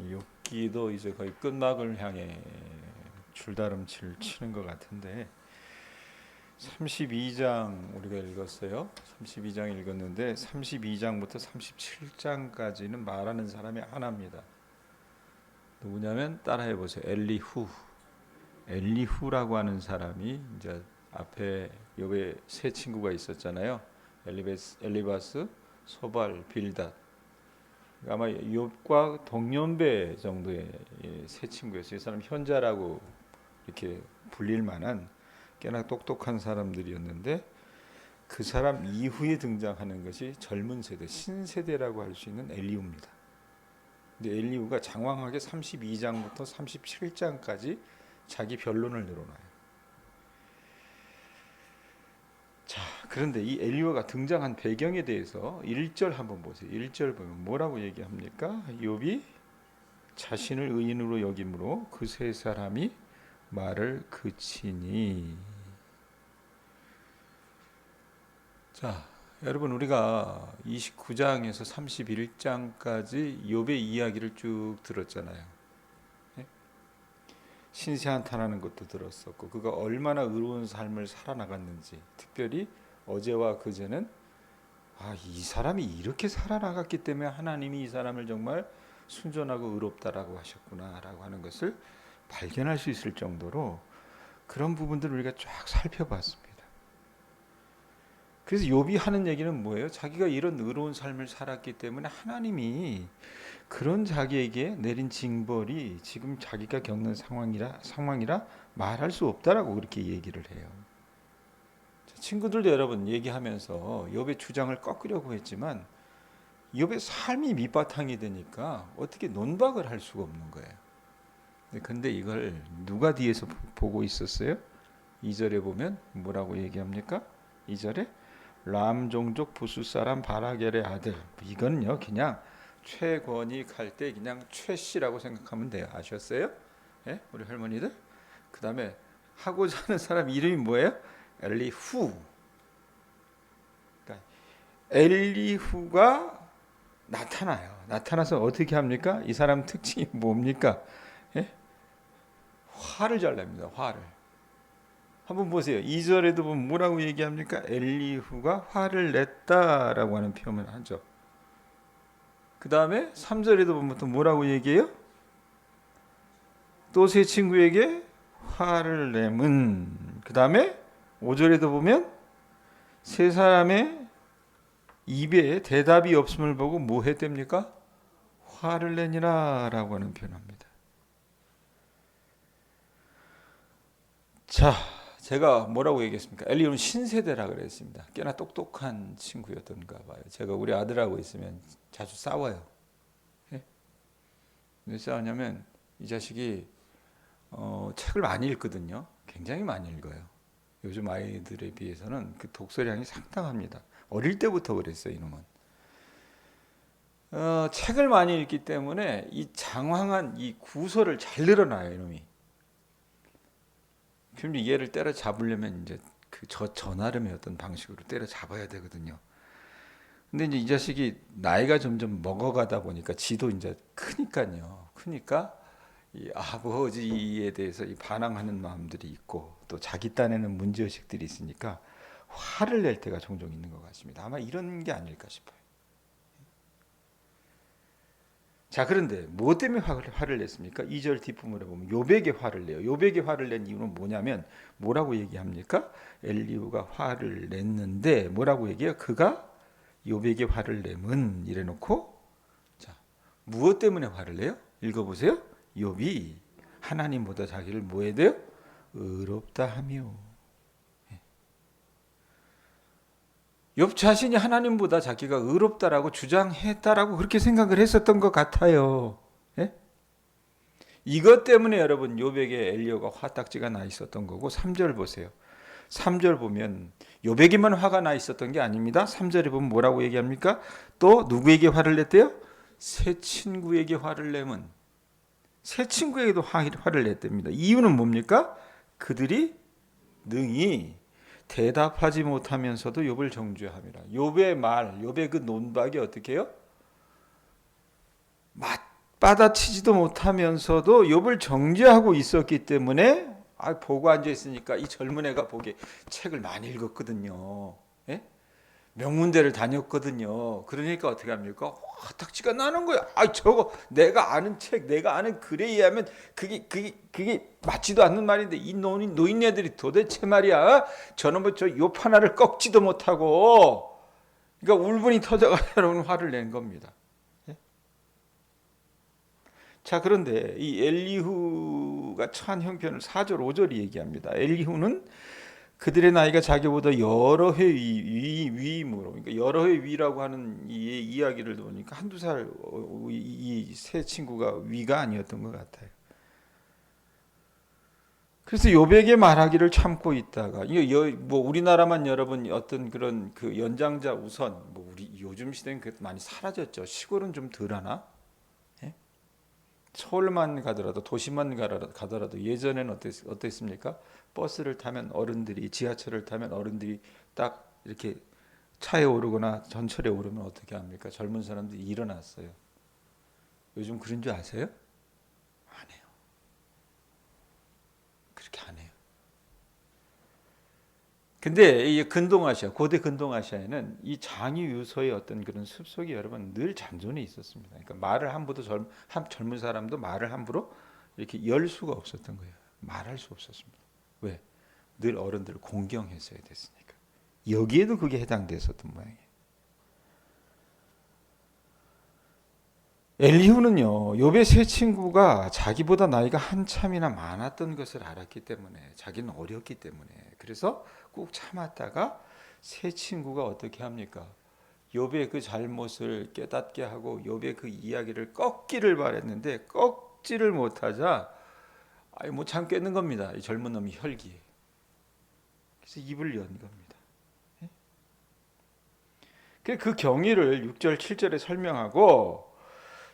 욥기도 이제 거의 끝막을 향해 줄다름치를 치는 것 같은데 32장 우리가 읽었어요. 32장 읽었는데 32장부터 37장까지는 말하는 사람이 하나입니다. 누구냐면 따라해 보세요. 엘리후라고 하는 사람이 이제 앞에 욥의 세 친구가 있었잖아요. 엘리바스, 소발, 빌닷. 아마 욥과 동년배 정도의 세 친구였어요. 이 사람 현자라고 이렇게 불릴 만한 꽤나 똑똑한 사람들이었는데 그 사람 이후에 등장하는 것이 젊은 세대, 신세대라고 할 수 있는 엘리후입니다. 근데 엘리후가 장황하게 32장부터 37장까지 자기 변론을 늘어놔요. 자, 그런데 이 엘리후가 등장한 배경에 대해서 1절 한번 보세요. 1절 보면 뭐라고 얘기합니까? 욥이 자신을 의인으로 여김으로 그 세 사람이 말을 그치니. 자, 여러분 우리가 29장에서 31장까지 욥의 이야기를 쭉 들었잖아요. 신세한탄하는 것도 들었었고 그가 얼마나 의로운 삶을 살아나갔는지, 특별히 어제와 그제는 이 사람이 이렇게 살아나갔기 때문에 하나님이 이 사람을 정말 순전하고 의롭다라고 하셨구나라고 하는 것을 발견할 수 있을 정도로 그런 부분들을 우리가 쫙 살펴봤습니다. 그래서 욥이 하는 얘기는 뭐예요? 자기가 이런 의로운 삶을 살았기 때문에 하나님이 그런 자기에게 내린 징벌이 지금 자기가 겪는 상황이라 말할 수 없다라고 그렇게 얘기를 해요. 친구들도 여러분 얘기하면서 욥의 주장을 꺾으려고 했지만 욥의 삶이 밑바탕이 되니까 어떻게 논박을 할 수가 없는 거예요. 근데 이걸 누가 뒤에서 보고 있었어요? 2절에 보면 뭐라고 얘기합니까? 2절에 람 종족 부수 사람 바라겔의 아들. 이건요 그냥 최권익 할 때 그냥 최씨라고 생각하면 돼요. 아셨어요? 예? 우리 할머니들. 그 다음에 하고자 하는 사람 이름이 뭐예요? 엘리후. 그러니까 엘리후가 나타나요. 나타나서 어떻게 합니까? 이 사람 특징이 뭡니까? 예? 화를 잘 냅니다. 화를. 한번 보세요. 2절에도 보면 뭐라고 얘기합니까? 엘리후가 화를 냈다라고 하는 표현을 하죠. 그 다음에 3절에도 보면 또 뭐라고 얘기해요? 또 세 친구에게 화를 내면. 그 다음에 5절에도 보면 세 사람의 입에 대답이 없음을 보고 뭐 했답니까? 화를 내니라 라고 하는 표현합니다. 자, 제가 뭐라고 얘기했습니까? 엘리후는 신세대라 그랬습니다. 꽤나 똑똑한 친구였던가 봐요. 제가 우리 아들하고 있으면 자주 싸워요. 왜 싸우냐면 이 자식이 책을 많이 읽거든요. 굉장히 많이 읽어요. 요즘 아이들에 비해서는 그 독서량이 상당합니다. 어릴 때부터 그랬어요, 이놈은. 책을 많이 읽기 때문에 이 장황한 이 구설을 잘 늘어놔요, 이놈이. 그럼 얘를 때려 잡으려면 이제 저 나름의 어떤 방식으로 때려 잡아야 되거든요. 근데 이제 이 자식이 나이가 점점 먹어가다 보니까 지도 이제 크니까요. 크니까 이 아버지에 대해서 이 반항하는 마음들이 있고 또 자기 딴에는 문제의식들이 있으니까 화를 낼 때가 종종 있는 것 같습니다. 아마 이런 게 아닐까 싶어요. 자, 그런데 뭐 때문에 화를 냈습니까? 2절 뒷부분에 보면 욥에게 화를 내요. 욥에게 화를 낸 이유는 뭐냐면 뭐라고 얘기합니까? 엘리후가 화를 냈는데 뭐라고 얘기해요? 그가 욥에게 화를 내면 이래놓고 자, 무엇 때문에 화를 내요? 읽어보세요. 욥이 하나님보다 자기를 뭐 해야 돼요? 의롭다 하며. 욥 자신이 하나님보다 자기가 의롭다라고 주장했다라고 그렇게 생각을 했었던 것 같아요. 예? 이것 때문에 여러분 욥에게 엘리야가 화딱지가 나 있었던 거고 3절 보세요. 3절 보면 욥에게만 화가 나 있었던 게 아닙니다. 3절에 보면 뭐라고 얘기합니까? 또 누구에게 화를 냈대요? 새 친구에게 화를 내면 새 친구에게도 화를 냈답니다. 이유는 뭡니까? 그들이 능히 대답하지 못하면서도 욥을 정죄함이라. 욥의 말, 욥의 그 논박이 어떻게 해요? 받아치지도 못하면서도 욥을 정죄하고 있었기 때문에 보고 앉아 있으니까 이 젊은 애가 보기에 책을 많이 읽었거든요. 예? 명문대를 다녔거든요. 그러니까 어떻게 합니까? 화딱지가 나는 거야. 저거 내가 아는 책, 내가 아는 글에 의하면 그게 맞지도 않는 말인데 이 노인네들이 도대체 말이야. 저놈의 욥 하나를 꺾지도 못하고, 그러니까 울분이 터져가 여러분 화를 낸 겁니다. 예? 자, 그런데 이 엘리후가 처한 형편을 4절 5절이 얘기합니다. 엘리후는 그들의 나이가 자기보다 여러 해 위임으로, 그러니까 여러 해 위라고 하는 이 이야기를 보니까 한두 살 이 세 친구가 위가 아니었던 것 같아요. 그래서 욥에게 말하기를 참고 있다가, 뭐 우리나라만 여러분 어떤 그런 그 연장자 우선, 뭐 우리 요즘 시대는 그 많이 사라졌죠. 시골은 좀 덜하나? 예? 서울만 가더라도, 도시만 가더라도 예전에는 어땠습니까? 버스를 타면 어른들이, 지하철을 타면 어른들이 딱 이렇게 차에 오르거나 전철에 오르면 어떻게 합니까? 젊은 사람들이 일어났어요. 요즘 그런 줄 아세요? 안 해요. 그렇게 안 해요. 근데 이 근동아시아, 고대 근동아시아에는 이 장유유서의 어떤 그런 습속이 여러분 늘 잔존해 있었습니다. 그러니까 말을 함부로 젊은 사람도 말을 함부로 이렇게 열 수가 없었던 거예요. 말할 수 없었습니다. 왜? 늘 어른들을 공경했어야 됐으니까. 여기에도 그게 해당됐었던 모양이에요. 엘리후는요, 욥의 세 친구가 자기보다 나이가 한참이나 많았던 것을 알았기 때문에, 자기는 어렸기 때문에, 그래서 꾹 참았다가 세 친구가 어떻게 합니까? 욥의 그 잘못을 깨닫게 하고 욥의 그 이야기를 꺾기를 바랬는데 꺾지를 못하자 못 참겠는 겁니다. 이 젊은 놈이 혈기에. 그래서 입을 연 겁니다. 그 경위를 6절 7절에 설명하고,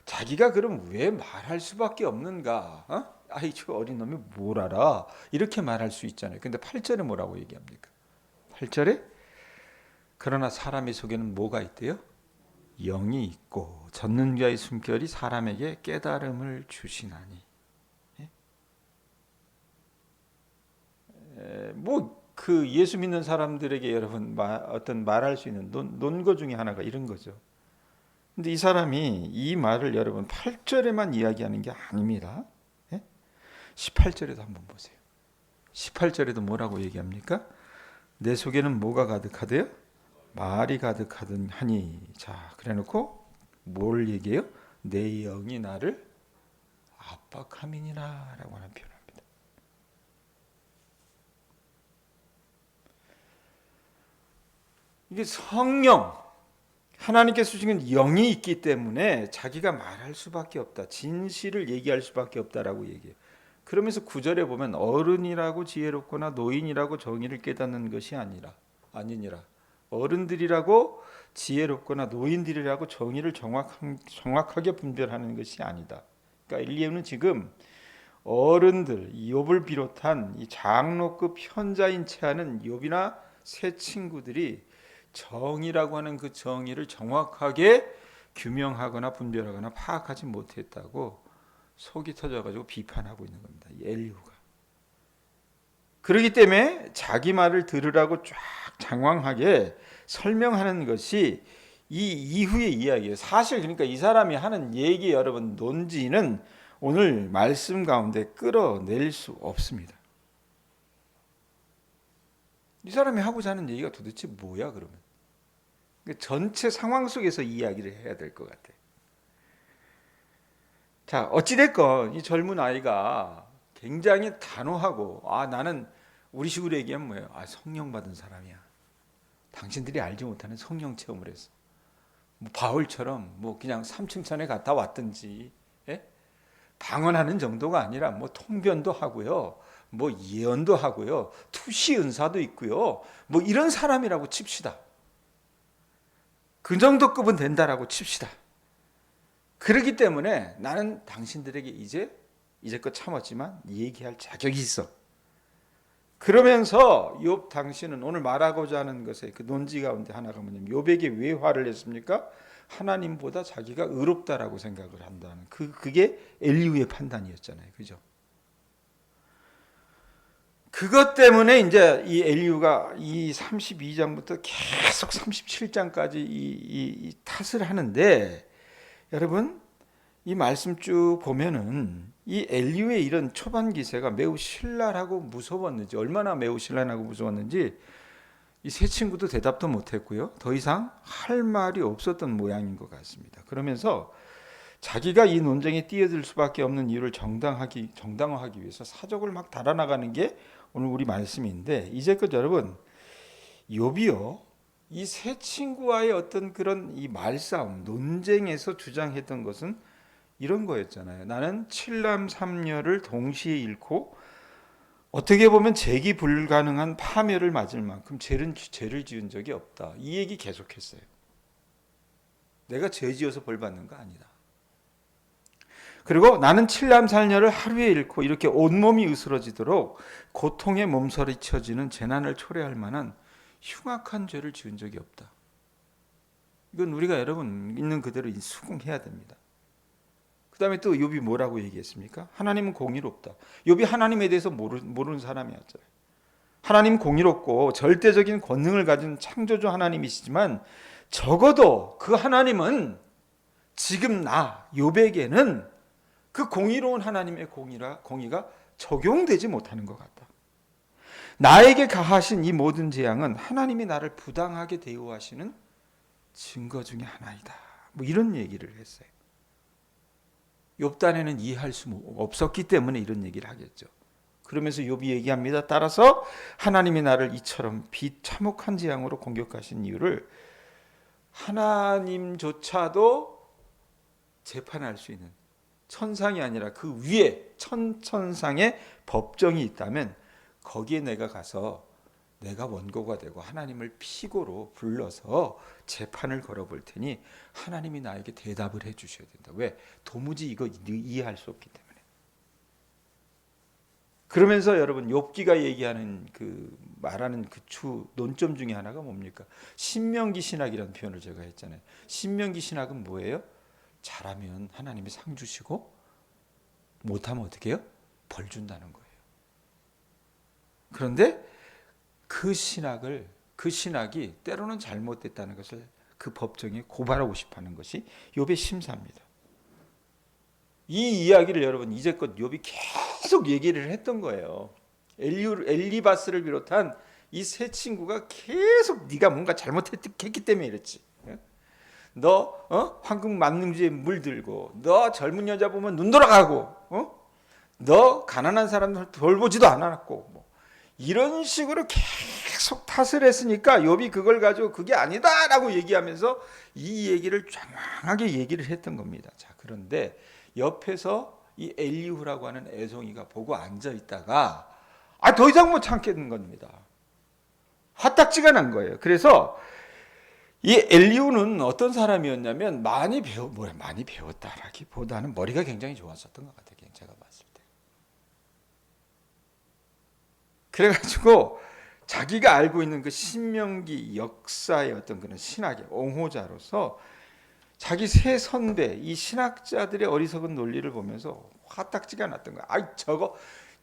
자기가 그럼 왜 말할 수밖에 없는가? 저 어린 놈이 뭘 알아? 이렇게 말할 수 있잖아요. 근데 8절에 뭐라고 얘기합니까? 8절에 그러나 사람의 속에는 뭐가 있대요? 영이 있고 전능자의 숨결이 사람에게 깨달음을 주시나니. 뭐 그 예수 믿는 사람들에게 여러분 어떤 말할 수 있는 논거 중에 하나가 이런 거죠. 근데 이 사람이 이 말을 여러분 8절에만 이야기하는 게 아닙니다. 18절에도 한번 보세요. 18절에도 뭐라고 얘기합니까? 내 속에는 뭐가 가득하대요? 말이 가득하니. 자, 그래놓고 뭘 얘기해요? 내 영이 나를 압박함이니라 라고 하는 표현합니다. 이게 성령, 하나님께서 주신 영이 있기 때문에 자기가 말할 수밖에 없다. 진실을 얘기할 수밖에 없다라고 얘기해요. 그러면서 9절에 보면 어른이라고 지혜롭거나 노인이라고 정의를 깨닫는 것이 아니니라. 어른들이라고 지혜롭거나 노인들이라고 정의를 정확하게 분별하는 것이 아니다. 그러니까 엘리야는 지금 어른들, 욥을 비롯한 이 장로급 현자인 채 하는 욥이나 세 친구들이 정의라고 하는 그 정의를 정확하게 규명하거나 분별하거나 파악하지 못했다고 속이 터져가지고 비판하고 있는 겁니다. 이 엘리후가. 그렇기 때문에 자기 말을 들으라고 쫙 장황하게 설명하는 것이 이 이후의 이야기예요. 사실 그러니까 이 사람이 하는 얘기 여러분 논지는 오늘 말씀 가운데 끌어낼 수 없습니다. 이 사람이 하고자 하는 얘기가 도대체 뭐야 그러면? 전체 상황 속에서 이야기를 해야 될 것 같아요. 자, 어찌됐건 이 젊은 아이가 굉장히 단호하고, 나는 우리 식으로 얘기하면 뭐예요? 성령 받은 사람이야. 당신들이 알지 못하는 성령 체험을 했어. 뭐 바울처럼 뭐 그냥 삼층천에 갔다 왔든지, 방언하는 정도가 아니라 뭐 통변도 하고요, 뭐 예언도 하고요, 투시 은사도 있고요, 뭐 이런 사람이라고 칩시다. 그 정도 급은 된다라고 칩시다. 그렇기 때문에 나는 당신들에게 이제껏 참았지만 얘기할 자격이 있어. 그러면서 욥 당신은 오늘 말하고자 하는 것의 그 논지 가운데 하나가 뭐냐면 욥에게 왜 화를 냈습니까? 하나님보다 자기가 의롭다라고 생각을 한다는 그게 엘리후의 판단이었잖아요. 그죠? 그것 때문에 이제 이 엘리후가 이 32장부터 계속 37장까지 이 탓을 하는데, 여러분 이 말씀 쭉 보면은 이 엘리후의 이런 초반 기세가 매우 신랄하고 무서웠는지, 얼마나 매우 신랄하고 무서웠는지 이 세 친구도 대답도 못했고요. 더 이상 할 말이 없었던 모양인 것 같습니다. 그러면서 자기가 이 논쟁에 뛰어들 수밖에 없는 이유를 정당화하기 위해서 사족을 막 달아나가는 게 오늘 우리 말씀인데, 이제껏 여러분 욥이요 이 세 친구와의 어떤 그런 이 말싸움, 논쟁에서 주장했던 것은 이런 거였잖아요. 나는 칠남 삼녀를 동시에 잃고 어떻게 보면 재기 불가능한 파멸을 맞을 만큼 죄를 지은 적이 없다. 이 얘기 계속했어요. 내가 죄 지어서 벌 받는 거 아니다. 그리고 나는 칠남 살녀를 하루에 잃고 이렇게 온몸이 으스러지도록 고통에 몸서리쳐지는 재난을 초래할 만한 흉악한 죄를 지은 적이 없다. 이건 우리가 여러분 있는 그대로 수긍해야 됩니다. 그 다음에 또 욥이 뭐라고 얘기했습니까? 하나님은 공의롭다. 욥이 하나님에 대해서 모르는 사람이었잖아요. 하나님 공의롭고 절대적인 권능을 가진 창조주 하나님이시지만 적어도 그 하나님은 지금 나 욥에게는 그 공의로운 하나님의 공의가 적용되지 못하는 것 같다. 나에게 가하신 이 모든 재앙은 하나님이 나를 부당하게 대우하시는 증거 중에 하나이다. 뭐 이런 얘기를 했어요. 욥단에는 이해할 수 없었기 때문에 이런 얘기를 하겠죠. 그러면서 욥이 얘기합니다. 따라서 하나님이 나를 이처럼 비참혹한 재앙으로 공격하신 이유를 하나님조차도 재판할 수 있는 천상이 아니라 그 위에 천천상의 법정이 있다면 거기에 내가 가서 내가 원고가 되고 하나님을 피고로 불러서 재판을 걸어볼 테니 하나님이 나에게 대답을 해 주셔야 된다. 왜? 도무지 이거 이해할 수 없기 때문에. 그러면서 여러분 욥기가 얘기하는 말하는 논점 중에 하나가 뭡니까? 신명기 신학이라는 표현을 제가 했잖아요. 신명기 신학은 뭐예요? 잘하면 하나님이 상 주시고 못하면 어떻게 해요? 벌 준다는 거예요. 그런데 그 신학이 때로는 잘못됐다는 것을 그 법정에 고발하고 싶어하는 것이 욥의 심사입니다. 이 이야기를 여러분 이제껏 욥이 계속 얘기를 했던 거예요. 엘리바스를 비롯한 이 세 친구가 계속 네가 뭔가 잘못했기 때문에 이랬지. 너 황금 만능주에 물들고, 너 젊은 여자 보면 눈 돌아가고, 너 가난한 사람들 돌보지도 않았고, 뭐 이런 식으로 계속 탓을 했으니까 욥이 그걸 가지고 그게 아니다라고 얘기하면서 이 얘기를 장황하게 얘기를 했던 겁니다. 자, 그런데 옆에서 이 엘리후라고 하는 애송이가 보고 앉아 있다가 더 이상 못 참겠는 겁니다. 화딱지가 난 거예요. 그래서 이 엘리후는 어떤 사람이었냐면 많이 배웠다라기보다는 머리가 굉장히 좋았었던 것 같아요. 제가 봤을 때. 그래가지고 자기가 알고 있는 그 신명기 역사의 어떤 그런 신학의 옹호자로서 자기 세 선배 이 신학자들의 어리석은 논리를 보면서 화딱지가 났던 거야.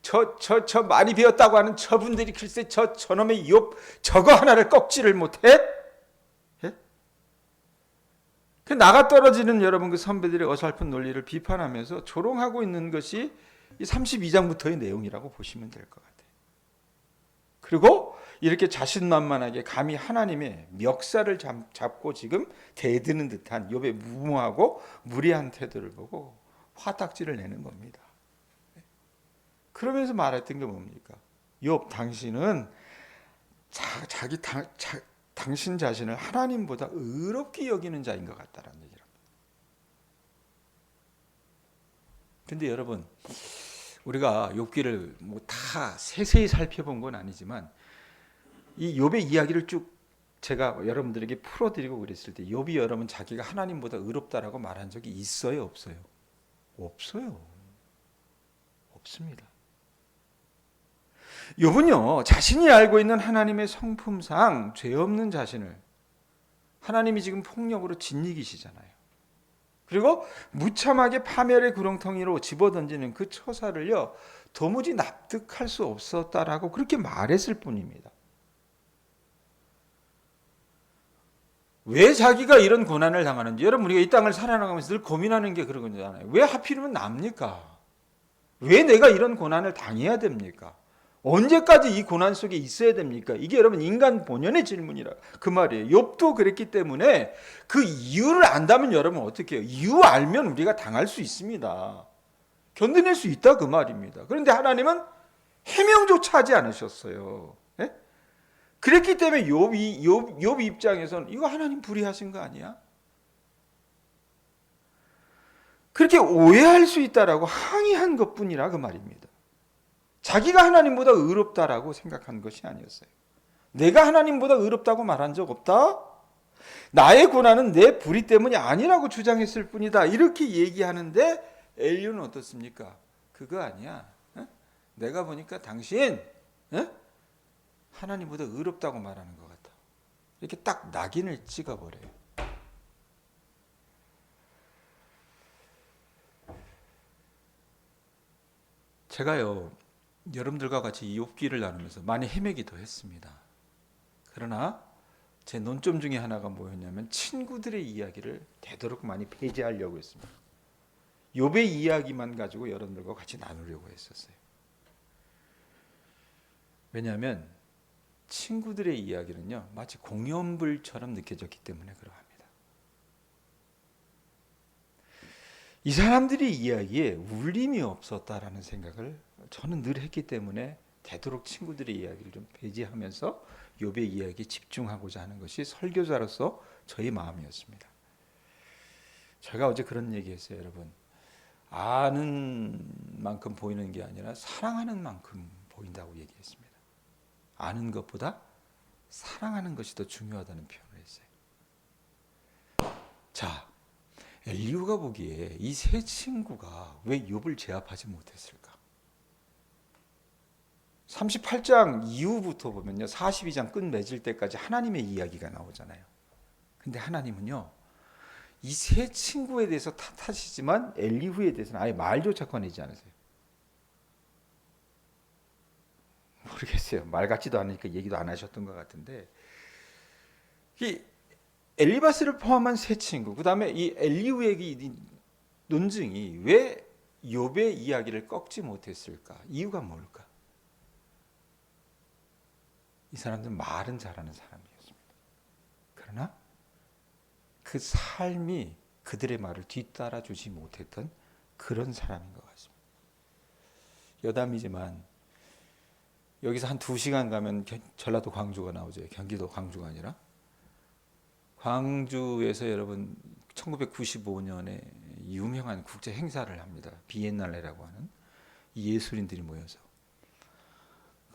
저 많이 배웠다고 하는 저분들이 글쎄 저놈의 욥 저거 하나를 꺾지를 못해? 예? 그 나가 떨어지는 여러분 그 선배들의 어설픈 논리를 비판하면서 조롱하고 있는 것이 이 32장부터의 내용이라고 보시면 될 것 같아요. 그리고 이렇게 자신만만하게 감히 하나님의 멱살을 잡고 지금 대드는 듯한 욥의 무모하고 무리한 태도를 보고 화딱지를 내는 겁니다. 그러면서 말했던 게 뭡니까? 욥 당신은 당신 자신을 하나님보다 의롭게 여기는 자인 것 같다라는 얘기를 합니다. 근데 여러분 우리가 욥기를 뭐 다 세세히 살펴본 건 아니지만 이 욥의 이야기를 쭉 제가 여러분들에게 풀어드리고 그랬을 때 욥이 여러분 자기가 하나님보다 의롭다라고 말한 적이 있어요, 없어요? 없어요. 없습니다. 욥은요 자신이 알고 있는 하나님의 성품상 죄 없는 자신을 하나님이 지금 폭력으로 짓이기시잖아요. 그리고 무참하게 파멸의 구렁텅이로 집어던지는 그 처사를요, 도무지 납득할 수 없었다라고 그렇게 말했을 뿐입니다. 왜 자기가 이런 고난을 당하는지, 여러분 우리가 이 땅을 살아나가면서 늘 고민하는 게 그런 거잖아요. 왜 하필이면 납니까? 왜 내가 이런 고난을 당해야 됩니까? 언제까지 이 고난 속에 있어야 됩니까? 이게 여러분 인간 본연의 질문이라 그 말이에요. 욥도 그랬기 때문에 그 이유를 안다면 여러분 어떻게 해요? 이유 알면 우리가 당할 수 있습니다. 견뎌낼 수 있다 그 말입니다. 그런데 하나님은 해명조차 하지 않으셨어요. 예? 그랬기 때문에 욥 입장에서는 이거 하나님 불의하신 거 아니야? 그렇게 오해할 수 있다라고 항의한 것뿐이라 그 말입니다. 자기가 하나님보다 의롭다라고 생각한 것이 아니었어요. 내가 하나님보다 의롭다고 말한 적 없다? 나의 고난은 내 불의 때문이 아니라고 주장했을 뿐이다. 이렇게 얘기하는데 엘리후는 어떻습니까? 그거 아니야. 어? 내가 보니까 당신 하나님보다 의롭다고 말하는 것 같아. 이렇게 딱 낙인을 찍어버려요. 제가요, 여러분들과 같이 이 욥기를 나누면서 많이 헤매기도 했습니다. 그러나 제 논점 중에 하나가 뭐였냐면 친구들의 이야기를 되도록 많이 배제하려고 했습니다. 욥의 이야기만 가지고 여러분들과 같이 나누려고 했었어요. 왜냐하면 친구들의 이야기는요, 마치 공연불처럼 느껴졌기 때문에 그러합니다. 이 사람들의 이야기에 울림이 없었다라는 생각을 저는 늘 했기 때문에 되도록 친구들의 이야기를 좀 배제하면서 욥의 이야기에 집중하고자 하는 것이 설교자로서 저의 마음이었습니다. 제가 어제 그런 얘기했어요, 여러분. 아는 만큼 보이는 게 아니라 사랑하는 만큼 보인다고 얘기했습니다. 아는 것보다 사랑하는 것이 더 중요하다는 표현을 했어요. 자, 엘리후가 보기에 이 세 친구가 왜 욥을 제압하지 못했을까? 38장 이후부터 보면요, 42장 끝 맺을 때까지 하나님의 이야기가 나오잖아요. 근데 하나님은요, 이 세 친구에 대해서 탓하시지만 엘리후에 대해서는 아예 말조차 꺼내지 않으세요. 모르겠어요. 말 같지도 않으니까 얘기도 안 하셨던 것 같은데, 이 엘리바스를 포함한 세 친구, 그 다음에 이 엘리후의 이 논증이 왜 욥의 이야기를 꺾지 못했을까? 이유가 뭘까? 이 사람들은 말은 잘하는 사람이었습니다. 그러나 그 삶이 그들의 말을 뒤따라 주지 못했던 그런 사람인 것 같습니다. 여담이지만 여기서 한 2시간 가면 전라도 광주가 나오죠. 경기도 광주가 아니라. 광주에서 여러분 1995년에 유명한 국제 행사를 합니다. 비엔날레라고 하는 예술인들이 모여서.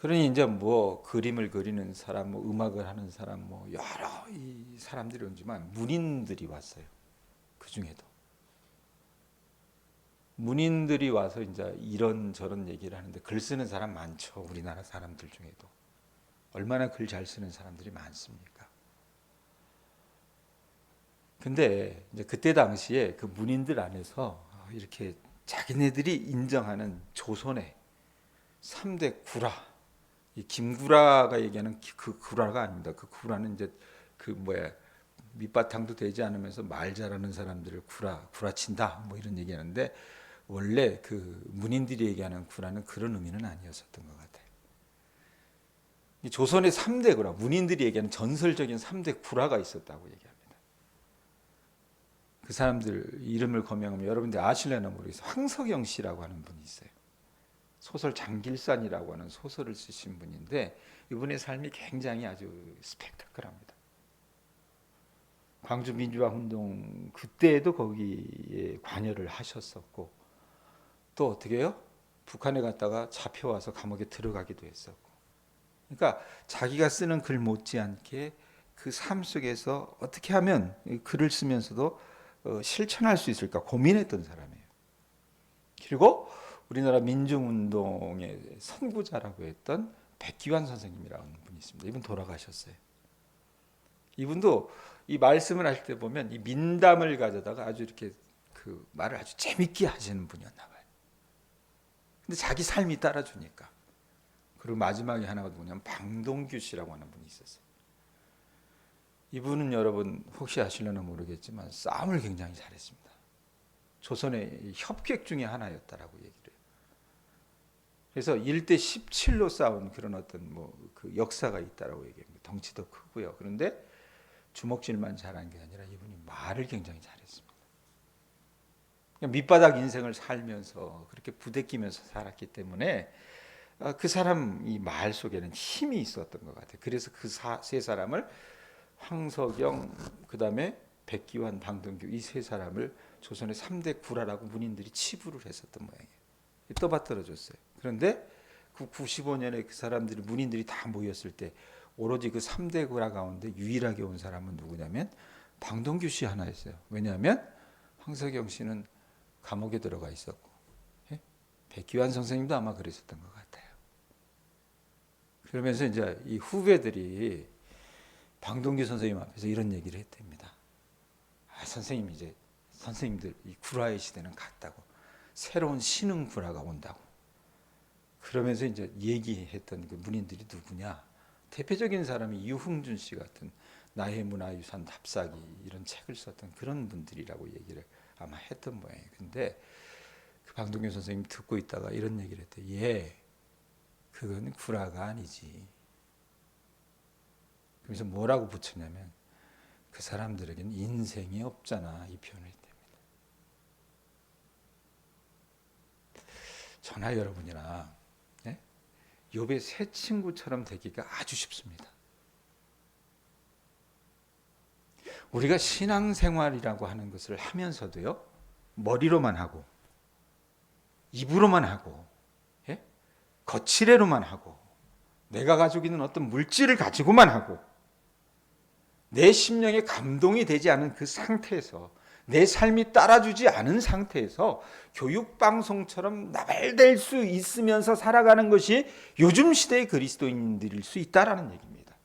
그러니 이제 뭐 그림을 그리는 사람, 뭐 음악을 하는 사람, 뭐 여러 이 사람들이 오지만 문인들이 왔어요. 그 중에도 문인들이 와서 이제 이런 저런 얘기를 하는데 글 쓰는 사람 많죠. 우리나라 사람들 중에도 얼마나 글 잘 쓰는 사람들이 많습니까? 근데 이제 그때 당시에 그 문인들 안에서 이렇게 자기네들이 인정하는 조선의 3대 구라, 이 김구라가 얘기하는 그 구라가 아닙니다. 그 구라는 이제 그 뭐야 밑바탕도 되지 않으면서 말 잘하는 사람들을 구라친다 뭐 이런 얘기하는데 원래 그 문인들이 얘기하는 구라는 그런 의미는 아니었었던 것 같아요. 이 조선의 3대 구라, 문인들이 얘기하는 전설적인 3대 구라가 있었다고 얘기합니다. 그 사람들 이름을 거명하면 여러분들 아실려나 모르겠어요. 황석영 씨라고 하는 분이 있어요. 소설 장길산이라고 하는 소설을 쓰신 분인데 이분의 삶이 굉장히 아주 스펙타클합니다. 광주 민주화 운동 그때에도 거기에 관여를 하셨었고 또 어떻게 해요? 북한에 갔다가 잡혀와서 감옥에 들어가기도 했었고 그러니까 자기가 쓰는 글 못지않게 그 삶 속에서 어떻게 하면 글을 쓰면서도 실천할 수 있을까 고민했던 사람이에요. 그리고 우리나라 민중운동의 선구자라고 했던 백기환 선생님이라는 분이 있습니다. 이분 돌아가셨어요. 이분도 이 말씀을 할 때 보면 이 민담을 가져다가 아주 이렇게 그 말을 아주 재밌게 하시는 분이었나 봐요. 근데 자기 삶이 따라주니까. 그리고 마지막에 하나가 누구냐면 방동규 씨라고 하는 분이 있었어요. 이분은 여러분 혹시 아실려나 모르겠지만 싸움을 굉장히 잘했습니다. 조선의 협객 중에 하나였다라고 얘기를 해요. 그래서 1대 17로 싸운 그런 어떤 그 역사가 있다라고 얘기합니다. 덩치도 크고요. 그런데 주먹질만 잘한 게 아니라 이분이 말을 굉장히 잘했습니다. 밑바닥 인생을 살면서 그렇게 부대끼면서 살았기 때문에 그 사람 이 말 속에는 힘이 있었던 것 같아요. 그래서 그 세 사람을 황석영, 그다음에 백기환, 방동규 이 세 사람을 조선의 3대 구라라고 문인들이 치부를 했었던 모양이에요. 떠받들어줬어요. 그런데 그 95년에 그 사람들이 문인들이 다 모였을 때 오로지 그 3대 구라 가운데 유일하게 온 사람은 누구냐면 방동규 씨 하나였어요. 왜냐하면 황석영 씨는 감옥에 들어가 있었고 백기환 선생님도 아마 그랬었던 것 같아요. 그러면서 이제 이 후배들이 방동규 선생님 앞에서 이런 얘기를 했답니다. 선생님 이제 선생님들 이 구라의 시대는 갔다고 새로운 신흥 구라가 온다고. 그러면서 이제 얘기했던 그 문인들이 누구냐? 대표적인 사람이 유흥준 씨 같은 나의 문화유산 답사기 이런 책을 썼던 그런 분들이라고 얘기를 아마 했던 모양이에요. 근데 그 방동규 선생님 듣고 있다가 이런 얘기를 했대. 예, 그건 구라가 아니지. 그래서 뭐라고 붙였냐면 그 사람들에게는 인생이 없잖아 이 표현을 했답니다. 저나 여러분이나 욥의 새 친구처럼 되기가 아주 쉽습니다. 우리가 신앙생활이라고 하는 것을 하면서도요, 머리로만 하고 입으로만 하고 거칠애로만 하고 내가 가지고 있는 어떤 물질을 가지고만 하고 내 심령에 감동이 되지 않은 그 상태에서 내 삶이 따라주지 않은 상태에서 교육방송처럼 나발될 수 있으면서 살아가는 것이 요즘 시대의 그리스도인들일 수 있다라는 얘기입니다.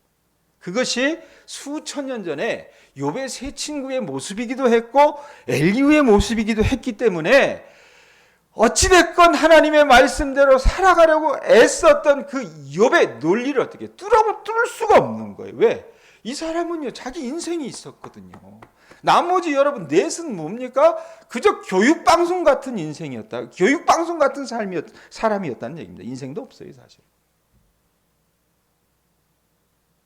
그것이 수천 년 전에 욥의 세 친구의 모습이기도 했고 엘리후의 모습이기도 했기 때문에 어찌됐건 하나님의 말씀대로 살아가려고 애썼던 그 욥의 논리를 어떻게 뚫을 수가 없는 거예요. 왜? 이 사람은요 자기 인생이 있었거든요. 나머지 여러분 넷은 뭡니까? 그저 교육방송 같은 인생이었다. 교육방송 같은 사람이었다는 얘기입니다. 인생도 없어요 사실.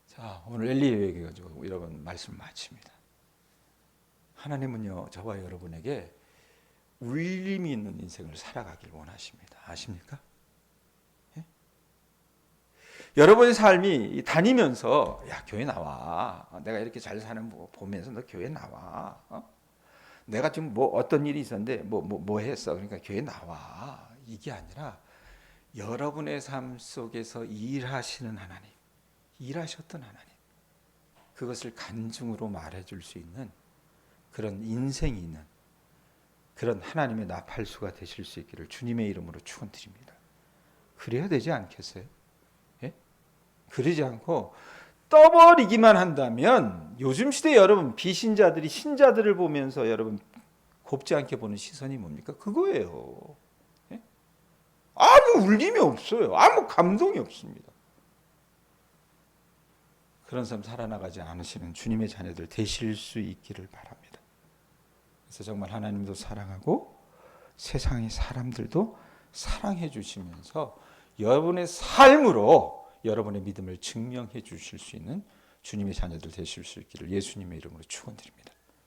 자, 오늘 엘리야 얘기 가지고 여러분 말씀 마칩니다. 하나님은요 저와 여러분에게 울림이 있는 인생을 살아가길 원하십니다. 아십니까? 예? 여러분의 삶이 다니면서 야 교회 나와. 내가 이렇게 잘 사는 거 보면서 너 교회 나와. 내가 지금 뭐 어떤 일이 있었는데 뭐 했어. 그러니까 교회 나와. 이게 아니라 여러분의 삶 속에서 일하시는 하나님, 일하셨던 하나님, 그것을 간증으로 말해줄 수 있는 그런 인생이 있는 그런 하나님의 나팔수가 되실 수 있기를 주님의 이름으로 축원드립니다. 그래야 되지 않겠어요? 예? 그러지 않고 떠버리기만 한다면 요즘 시대 여러분 비신자들이 신자들을 보면서 여러분 곱지 않게 보는 시선이 뭡니까? 그거예요. 예? 아무 울림이 없어요. 아무 감동이 없습니다. 그런 삶 살아나가지 않으시는 주님의 자녀들 되실 수 있기를 바랍니다. 그래서 정말 하나님도 사랑하고 세상의 사람들도 사랑해 주시면서 여러분의 삶으로 여러분의 믿음을 증명해 주실 수 있는 주님의 자녀들 되실 수 있기를 예수님의 이름으로 축원드립니다.